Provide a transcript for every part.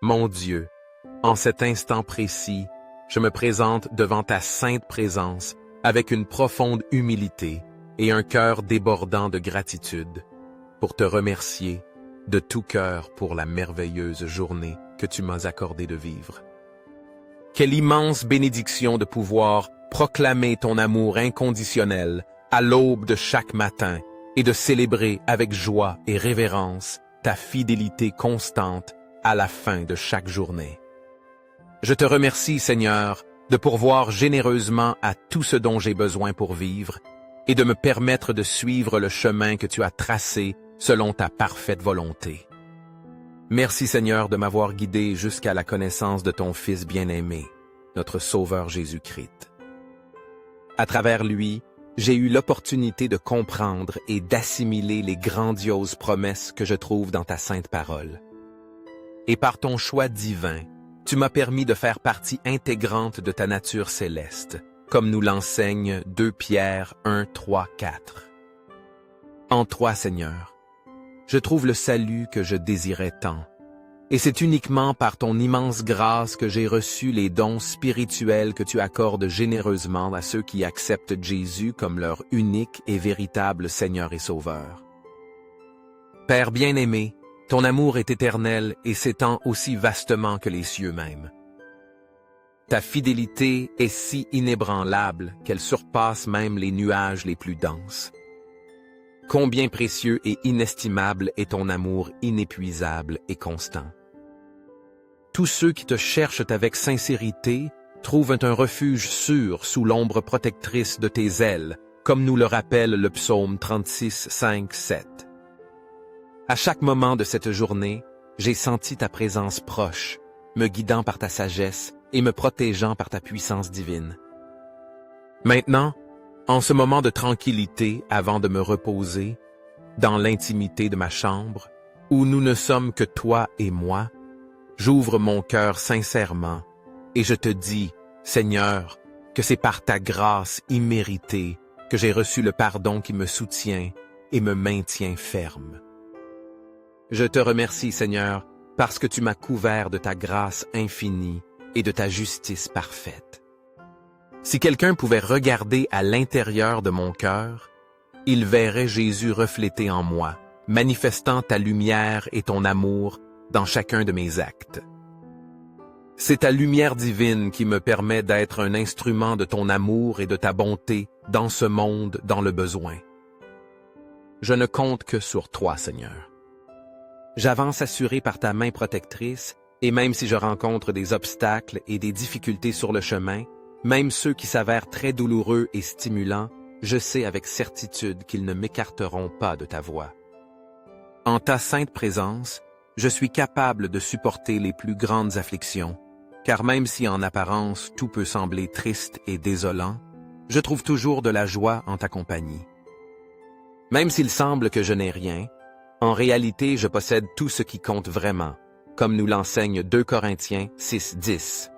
Mon Dieu, en cet instant précis, je me présente devant ta sainte présence avec une profonde humilité et un cœur débordant de gratitude pour te remercier de tout cœur pour la merveilleuse journée que tu m'as accordé de vivre. Quelle immense bénédiction de pouvoir proclamer ton amour inconditionnel à l'aube de chaque matin et de célébrer avec joie et révérence ta fidélité constante à la fin de chaque journée. Je te remercie, Seigneur, de pourvoir généreusement à tout ce dont j'ai besoin pour vivre et de me permettre de suivre le chemin que tu as tracé selon ta parfaite volonté. Merci, Seigneur, de m'avoir guidé jusqu'à la connaissance de ton Fils bien-aimé, notre Sauveur Jésus-Christ. À travers lui, j'ai eu l'opportunité de comprendre et d'assimiler les grandioses promesses que je trouve dans ta sainte parole. Et par ton choix divin, tu m'as permis de faire partie intégrante de ta nature céleste, comme nous l'enseigne 2 Pierre 1, 3, 4. En toi, Seigneur, je trouve le salut que je désirais tant, et c'est uniquement par ton immense grâce que j'ai reçu les dons spirituels que tu accordes généreusement à ceux qui acceptent Jésus comme leur unique et véritable Seigneur et Sauveur. Père bien-aimé, ton amour est éternel et s'étend aussi vastement que les cieux mêmes. Ta fidélité est si inébranlable qu'elle surpasse même les nuages les plus denses. Combien précieux et inestimable est ton amour inépuisable et constant. Tous ceux qui te cherchent avec sincérité trouvent un refuge sûr sous l'ombre protectrice de tes ailes, comme nous le rappelle le psaume 36, 5, 7. À chaque moment de cette journée, j'ai senti ta présence proche, me guidant par ta sagesse et me protégeant par ta puissance divine. Maintenant, en ce moment de tranquillité avant de me reposer, dans l'intimité de ma chambre, où nous ne sommes que toi et moi, j'ouvre mon cœur sincèrement et je te dis, Seigneur, que c'est par ta grâce imméritée que j'ai reçu le pardon qui me soutient et me maintient ferme. Je te remercie, Seigneur, parce que tu m'as couvert de ta grâce infinie et de ta justice parfaite. Si quelqu'un pouvait regarder à l'intérieur de mon cœur, il verrait Jésus reflété en moi, manifestant ta lumière et ton amour dans chacun de mes actes. C'est ta lumière divine qui me permet d'être un instrument de ton amour et de ta bonté dans ce monde, dans le besoin. Je ne compte que sur toi, Seigneur. J'avance assuré par ta main protectrice, et même si je rencontre des obstacles et des difficultés sur le chemin, même ceux qui s'avèrent très douloureux et stimulants, je sais avec certitude qu'ils ne m'écarteront pas de ta voix. En ta sainte présence, je suis capable de supporter les plus grandes afflictions, car même si en apparence tout peut sembler triste et désolant, je trouve toujours de la joie en ta compagnie. Même s'il semble que je n'ai rien, en réalité je possède tout ce qui compte vraiment, comme nous l'enseigne 2 Corinthiens 6, 10.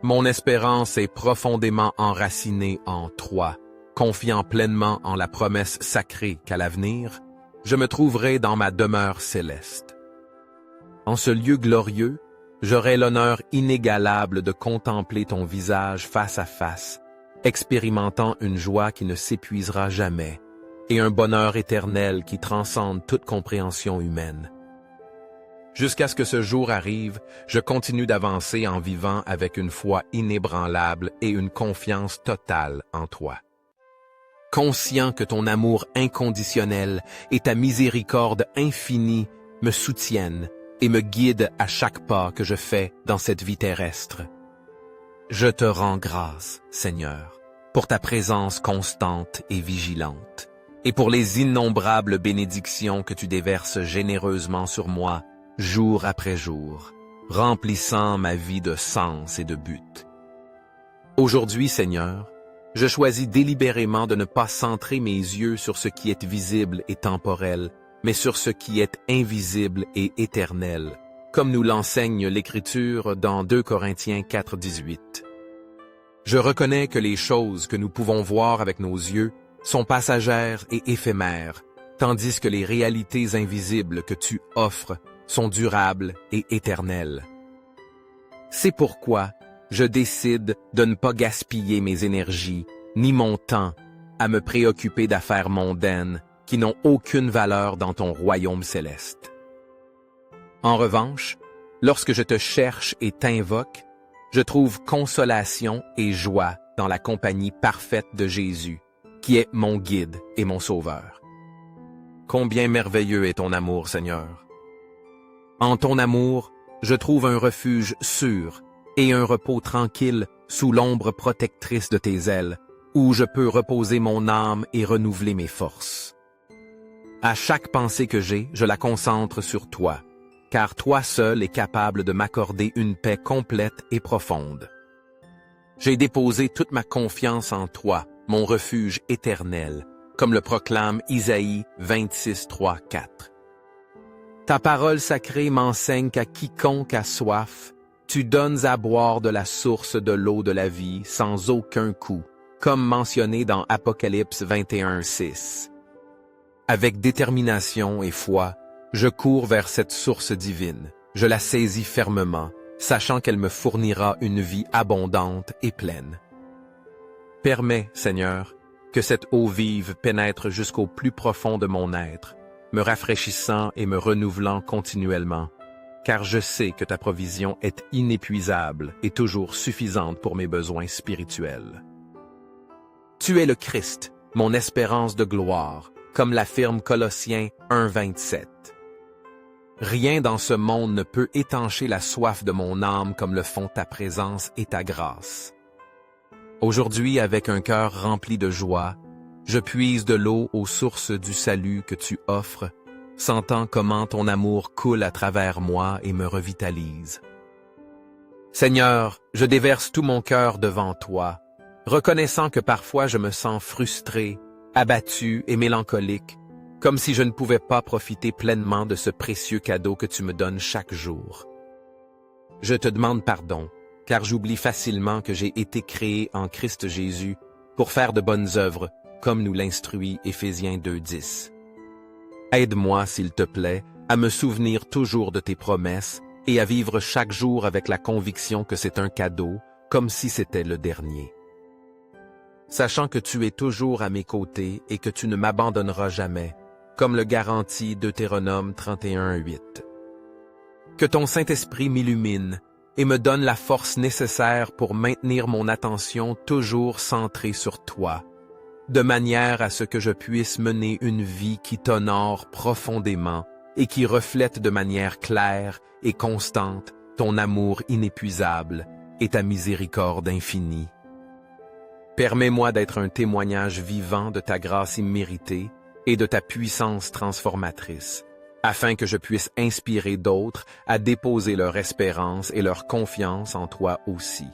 Mon espérance est profondément enracinée en toi, confiant pleinement en la promesse sacrée qu'à l'avenir, je me trouverai dans ma demeure céleste. En ce lieu glorieux, j'aurai l'honneur inégalable de contempler ton visage face à face, expérimentant une joie qui ne s'épuisera jamais, et un bonheur éternel qui transcende toute compréhension humaine. Jusqu'à ce que ce jour arrive, je continue d'avancer en vivant avec une foi inébranlable et une confiance totale en toi. Conscient que ton amour inconditionnel et ta miséricorde infinie me soutiennent et me guident à chaque pas que je fais dans cette vie terrestre. Je te rends grâce, Seigneur, pour ta présence constante et vigilante, et pour les innombrables bénédictions que tu déverses généreusement sur moi, jour après jour, remplissant ma vie de sens et de but. Aujourd'hui, Seigneur, je choisis délibérément de ne pas centrer mes yeux sur ce qui est visible et temporel, mais sur ce qui est invisible et éternel, comme nous l'enseigne l'Écriture dans 2 Corinthiens 4, 18. Je reconnais que les choses que nous pouvons voir avec nos yeux sont passagères et éphémères, tandis que les réalités invisibles que tu offres sont durables et éternels. C'est pourquoi je décide de ne pas gaspiller mes énergies ni mon temps à me préoccuper d'affaires mondaines qui n'ont aucune valeur dans ton royaume céleste. En revanche, lorsque je te cherche et t'invoque, je trouve consolation et joie dans la compagnie parfaite de Jésus, qui est mon guide et mon sauveur. Combien merveilleux est ton amour, Seigneur! En ton amour, je trouve un refuge sûr et un repos tranquille sous l'ombre protectrice de tes ailes, où je peux reposer mon âme et renouveler mes forces. À chaque pensée que j'ai, je la concentre sur toi, car toi seul es capable de m'accorder une paix complète et profonde. J'ai déposé toute ma confiance en toi, mon refuge éternel, comme le proclame Isaïe 26, 3, 4. Ta parole sacrée m'enseigne qu'à quiconque a soif, tu donnes à boire de la source de l'eau de la vie sans aucun coût, comme mentionné dans Apocalypse 21, 6. Avec détermination et foi, je cours vers cette source divine. Je la saisis fermement, sachant qu'elle me fournira une vie abondante et pleine. Permets, Seigneur, que cette eau vive pénètre jusqu'au plus profond de mon être, me rafraîchissant et me renouvelant continuellement, car je sais que ta provision est inépuisable et toujours suffisante pour mes besoins spirituels. Tu es le Christ, mon espérance de gloire, comme l'affirme Colossiens 1, 27. Rien dans ce monde ne peut étancher la soif de mon âme comme le font ta présence et ta grâce. Aujourd'hui, avec un cœur rempli de joie, je puise de l'eau aux sources du salut que tu offres, sentant comment ton amour coule à travers moi et me revitalise. Seigneur, je déverse tout mon cœur devant toi, reconnaissant que parfois je me sens frustré, abattu et mélancolique, comme si je ne pouvais pas profiter pleinement de ce précieux cadeau que tu me donnes chaque jour. Je te demande pardon, car j'oublie facilement que j'ai été créé en Christ Jésus pour faire de bonnes œuvres, comme nous l'instruit Éphésiens 2:10. Aide-moi, s'il te plaît, à me souvenir toujours de tes promesses et à vivre chaque jour avec la conviction que c'est un cadeau, comme si c'était le dernier. Sachant que tu es toujours à mes côtés et que tu ne m'abandonneras jamais, comme le garantit Deutéronome 31:8. Que ton Saint-Esprit m'illumine et me donne la force nécessaire pour maintenir mon attention toujours centrée sur toi, de manière à ce que je puisse mener une vie qui t'honore profondément et qui reflète de manière claire et constante ton amour inépuisable et ta miséricorde infinie. Permets-moi d'être un témoignage vivant de ta grâce imméritée et de ta puissance transformatrice, afin que je puisse inspirer d'autres à déposer leur espérance et leur confiance en toi aussi.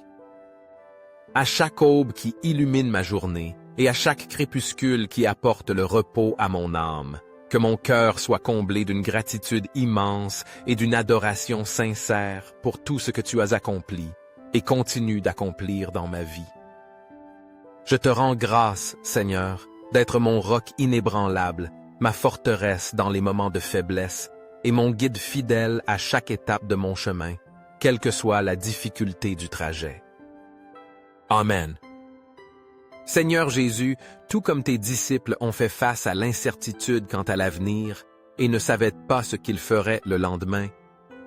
À chaque aube qui illumine ma journée et à chaque crépuscule qui apporte le repos à mon âme, que mon cœur soit comblé d'une gratitude immense et d'une adoration sincère pour tout ce que tu as accompli et continues d'accomplir dans ma vie. Je te rends grâce, Seigneur, d'être mon roc inébranlable, ma forteresse dans les moments de faiblesse et mon guide fidèle à chaque étape de mon chemin, quelle que soit la difficulté du trajet. Amen. Seigneur Jésus, tout comme tes disciples ont fait face à l'incertitude quant à l'avenir et ne savaient pas ce qu'ils feraient le lendemain,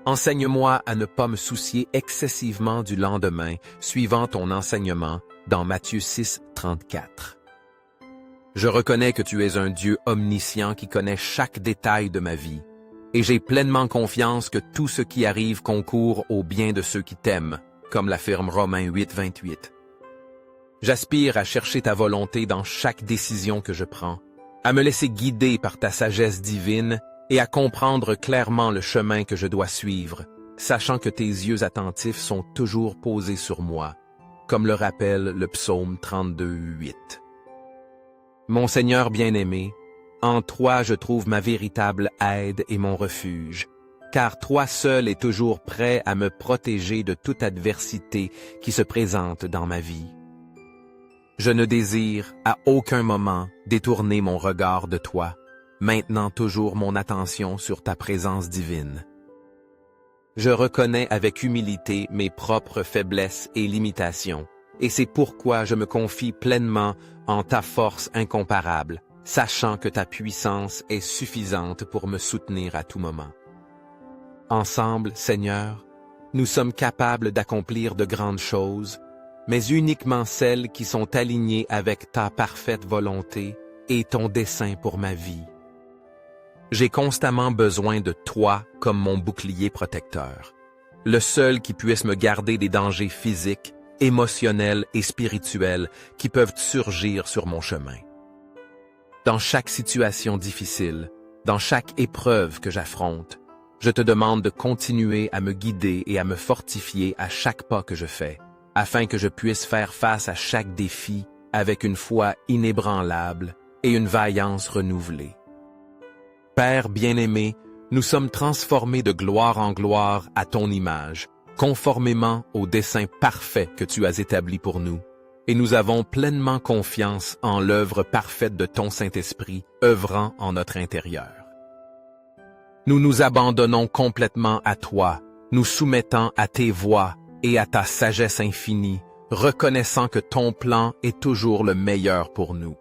enseigne-moi à ne pas me soucier excessivement du lendemain, suivant ton enseignement dans Matthieu 6, 34. Je reconnais que tu es un Dieu omniscient qui connaît chaque détail de ma vie, et j'ai pleinement confiance que tout ce qui arrive concourt au bien de ceux qui t'aiment, comme l'affirme Romains 8, 28. J'aspire à chercher ta volonté dans chaque décision que je prends, à me laisser guider par ta sagesse divine et à comprendre clairement le chemin que je dois suivre, sachant que tes yeux attentifs sont toujours posés sur moi, comme le rappelle le psaume 32, 8. Mon Seigneur bien-aimé, en toi je trouve ma véritable aide et mon refuge, car toi seul es toujours prêt à me protéger de toute adversité qui se présente dans ma vie. Je ne désire à aucun moment détourner mon regard de toi, maintenant toujours mon attention sur ta présence divine. Je reconnais avec humilité mes propres faiblesses et limitations, et c'est pourquoi je me confie pleinement en ta force incomparable, sachant que ta puissance est suffisante pour me soutenir à tout moment. Ensemble, Seigneur, nous sommes capables d'accomplir de grandes choses, mais uniquement celles qui sont alignées avec ta parfaite volonté et ton dessein pour ma vie. J'ai constamment besoin de toi comme mon bouclier protecteur, le seul qui puisse me garder des dangers physiques, émotionnels et spirituels qui peuvent surgir sur mon chemin. Dans chaque situation difficile, dans chaque épreuve que j'affronte, je te demande de continuer à me guider et à me fortifier à chaque pas que je fais, afin que je puisse faire face à chaque défi avec une foi inébranlable et une vaillance renouvelée. Père bien-aimé, nous sommes transformés de gloire en gloire à ton image, conformément au dessein parfait que tu as établi pour nous, et nous avons pleinement confiance en l'œuvre parfaite de ton Saint-Esprit œuvrant en notre intérieur. Nous nous abandonnons complètement à toi, nous soumettant à tes voies et à ta sagesse infinie, reconnaissant que ton plan est toujours le meilleur pour nous.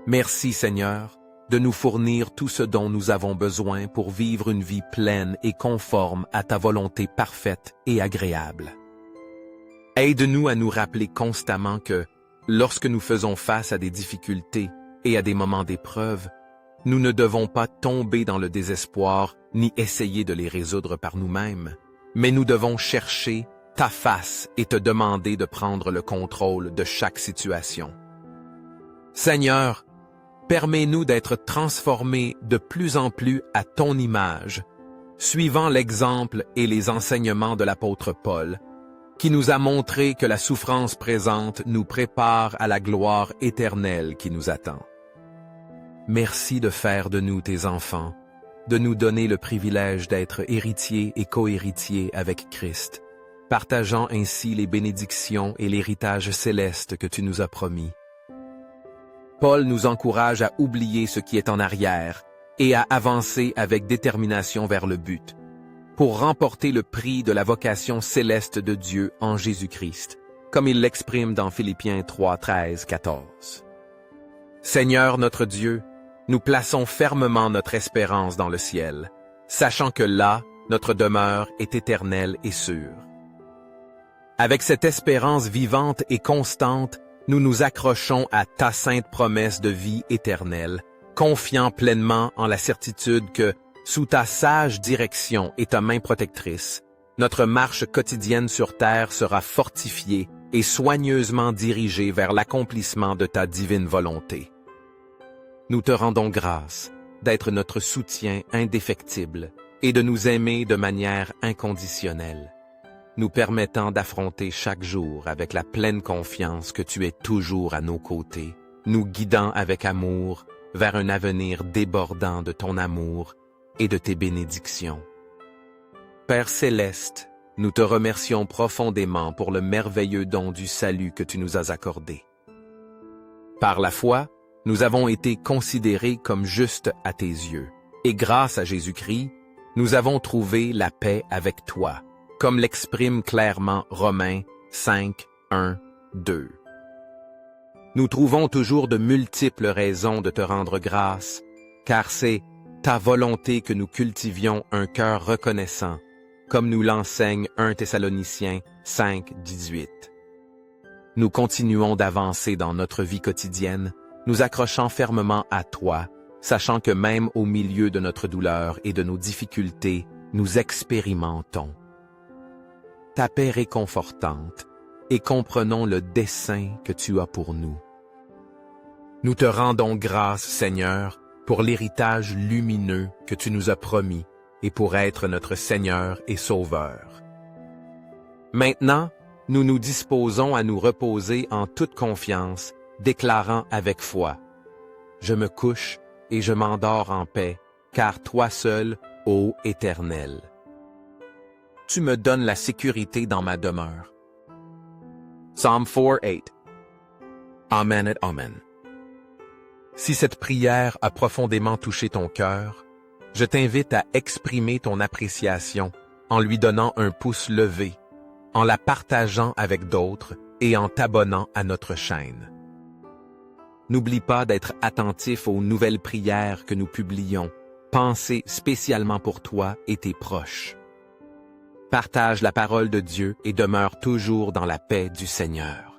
Merci Seigneur, de nous fournir tout ce dont nous avons besoin pour vivre une vie pleine et conforme à ta volonté parfaite et agréable. Aide-nous à nous rappeler constamment que, lorsque nous faisons face à des difficultés et à des moments d'épreuve, nous ne devons pas tomber dans le désespoir ni essayer de les résoudre par nous-mêmes, mais nous devons chercher ta face et te demander de prendre le contrôle de chaque situation. Seigneur, permets-nous d'être transformés de plus en plus à ton image, suivant l'exemple et les enseignements de l'apôtre Paul, qui nous a montré que la souffrance présente nous prépare à la gloire éternelle qui nous attend. Merci de faire de nous tes enfants, de nous donner le privilège d'être héritiers et co-héritiers avec Christ, partageant ainsi les bénédictions et l'héritage céleste que tu nous as promis. Paul nous encourage à oublier ce qui est en arrière et à avancer avec détermination vers le but, pour remporter le prix de la vocation céleste de Dieu en Jésus-Christ, comme il l'exprime dans Philippiens 3, 13, 14. Seigneur notre Dieu, nous plaçons fermement notre espérance dans le ciel, sachant que là, notre demeure est éternelle et sûre. Avec cette espérance vivante et constante, nous nous accrochons à ta sainte promesse de vie éternelle, confiant pleinement en la certitude que, sous ta sage direction et ta main protectrice, notre marche quotidienne sur terre sera fortifiée et soigneusement dirigée vers l'accomplissement de ta divine volonté. Nous te rendons grâce d'être notre soutien indéfectible et de nous aimer de manière inconditionnelle, nous permettant d'affronter chaque jour avec la pleine confiance que tu es toujours à nos côtés, nous guidant avec amour vers un avenir débordant de ton amour et de tes bénédictions. Père céleste, nous te remercions profondément pour le merveilleux don du salut que tu nous as accordé. Par la foi, nous avons été considérés comme justes à tes yeux, et grâce à Jésus-Christ, nous avons trouvé la paix avec toi, comme l'exprime clairement Romains 5, 1, 2. Nous trouvons toujours de multiples raisons de te rendre grâce, car c'est ta volonté que nous cultivions un cœur reconnaissant, comme nous l'enseigne 1 Thessaloniciens 5, 18. Nous continuons d'avancer dans notre vie quotidienne, nous accrochant fermement à toi, sachant que même au milieu de notre douleur et de nos difficultés, nous expérimentons ta paix réconfortante et comprenons le dessein que tu as pour nous. Nous te rendons grâce, Seigneur, pour l'héritage lumineux que tu nous as promis et pour être notre Seigneur et Sauveur. Maintenant, nous nous disposons à nous reposer en toute confiance, déclarant avec foi: Je me couche et je m'endors en paix, car toi seul, ô Éternel, tu me donnes la sécurité dans ma demeure. Psalm 4:8. Amen et Amen. Si cette prière a profondément touché ton cœur, je t'invite à exprimer ton appréciation en lui donnant un pouce levé, en la partageant avec d'autres et en t'abonnant à notre chaîne. N'oublie pas d'être attentif aux nouvelles prières que nous publions, pensées spécialement pour toi et tes proches. Partage la parole de Dieu et demeure toujours dans la paix du Seigneur.